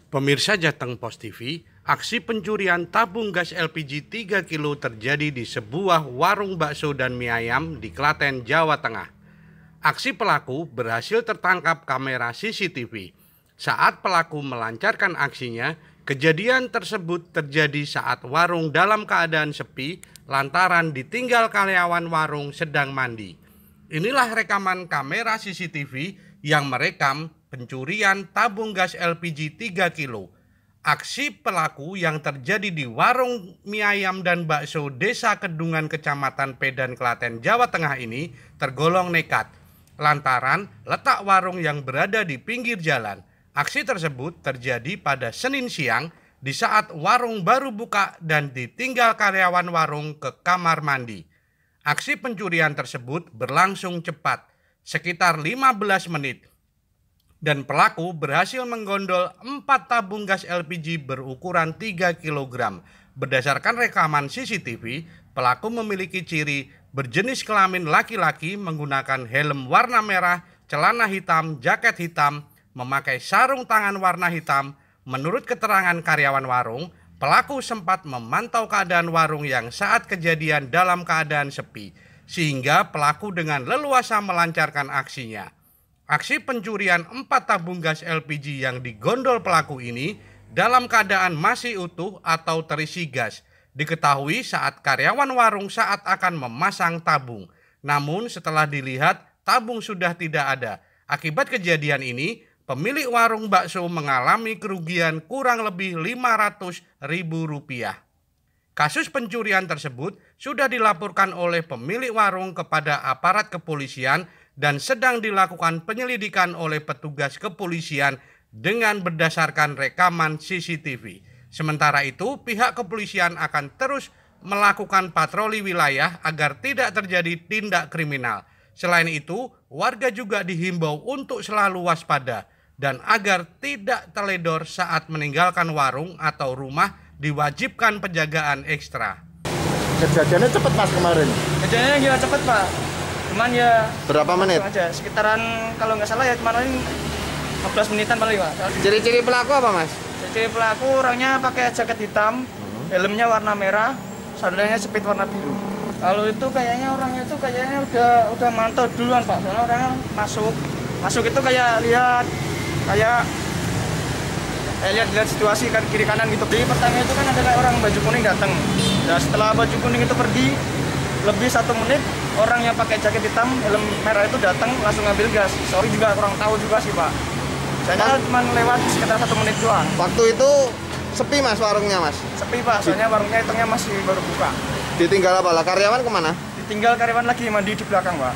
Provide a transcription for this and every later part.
Pemirsa Jateng Pos TV, aksi pencurian tabung gas LPG 3 kilo terjadi di sebuah warung bakso dan mie ayam di Klaten, Jawa Tengah. Aksi pelaku berhasil tertangkap kamera CCTV. Saat pelaku melancarkan aksinya, kejadian tersebut terjadi saat warung dalam keadaan sepi lantaran ditinggal karyawan warung sedang mandi. Inilah rekaman kamera CCTV yang merekam pencurian tabung gas LPG 3 kilo. Aksi pelaku yang terjadi di warung mie ayam dan bakso Desa Kedungan, Kecamatan Pedan, Klaten, Jawa Tengah ini tergolong nekat lantaran letak warung yang berada di pinggir jalan. Aksi tersebut terjadi pada Senin siang di saat warung baru buka dan ditinggal karyawan warung ke kamar mandi. Aksi pencurian tersebut berlangsung cepat, sekitar 15 menit. Dan pelaku berhasil menggondol 4 tabung gas LPG berukuran 3 kg. Berdasarkan rekaman CCTV, pelaku memiliki ciri berjenis kelamin laki-laki, menggunakan helm warna merah, celana hitam, jaket hitam, memakai sarung tangan warna hitam. Menurut keterangan karyawan warung, pelaku sempat memantau keadaan warung yang saat kejadian dalam keadaan sepi, sehingga pelaku dengan leluasa melancarkan aksinya. Aksi pencurian 4 tabung gas LPG yang digondol pelaku ini dalam keadaan masih utuh atau terisi gas. Diketahui saat karyawan warung saat akan memasang tabung. Namun setelah dilihat tabung sudah tidak ada. Akibat kejadian ini, pemilik warung bakso mengalami kerugian kurang lebih Rp500.000. Kasus pencurian tersebut sudah dilaporkan oleh pemilik warung kepada aparat kepolisian dan sedang dilakukan penyelidikan oleh petugas kepolisian dengan berdasarkan rekaman CCTV. Sementara itu, pihak kepolisian akan terus melakukan patroli wilayah agar tidak terjadi tindak kriminal. Selain itu, warga juga dihimbau untuk selalu waspada dan agar tidak teledor saat meninggalkan warung atau rumah, diwajibkan penjagaan ekstra. Kejadiannya cepat Mas kemarin? Kejadiannya gila cepet Pak, cuman ya berapa menit? Aja, sekitaran kalau nggak salah ya kemarin 15 menitan paling Pak. Ciri-ciri pelaku apa Mas? Ciri pelaku orangnya pakai jaket hitam, helmnya warna merah, sandalnya jepit warna biru. Kalau itu kayaknya orangnya itu kayaknya udah mantau duluan Pak, soalnya orangnya masuk itu kayak lihat situasi kan kiri kanan gitu. Jadi pertama itu kan ada kayak orang baju kuning datang. Nah setelah baju kuning itu pergi lebih 1 menit, orang yang pakai jaket hitam helm merah itu datang langsung ngambil gas. Sorry juga kurang tahu juga sih Pak. Saya cuma lewat sekitar 1 menit doang. Waktu itu sepi Mas warungnya Mas? Sepi Pak, soalnya warungnya hitungnya masih baru buka. Ditinggal apa lah? Karyawan kemana? Ditinggal karyawan lagi mandi di belakang Pak.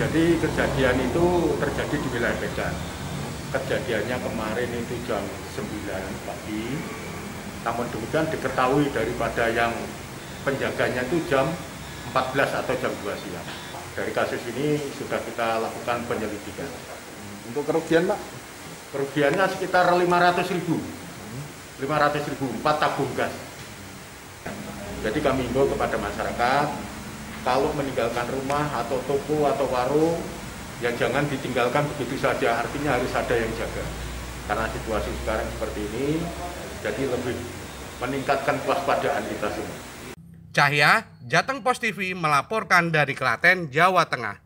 Jadi kejadian itu terjadi di wilayah Pedan. Kejadiannya kemarin itu jam 9 pagi. Namun demikian diketahui daripada yang penjaganya itu jam 14 atau jam 2 siang. Dari kasus ini sudah kita lakukan penyelidikan. Untuk kerugian Pak? Kerugiannya sekitar 500.000. 500.000, 4 tabung gas. Jadi kami himbau kepada masyarakat, kalau meninggalkan rumah atau toko atau warung, ya jangan ditinggalkan begitu saja, artinya harus ada yang jaga. Karena situasi sekarang seperti ini, jadi lebih meningkatkan kewaspadaan kita semua. Cahya, Jateng Pos TV melaporkan dari Klaten, Jawa Tengah.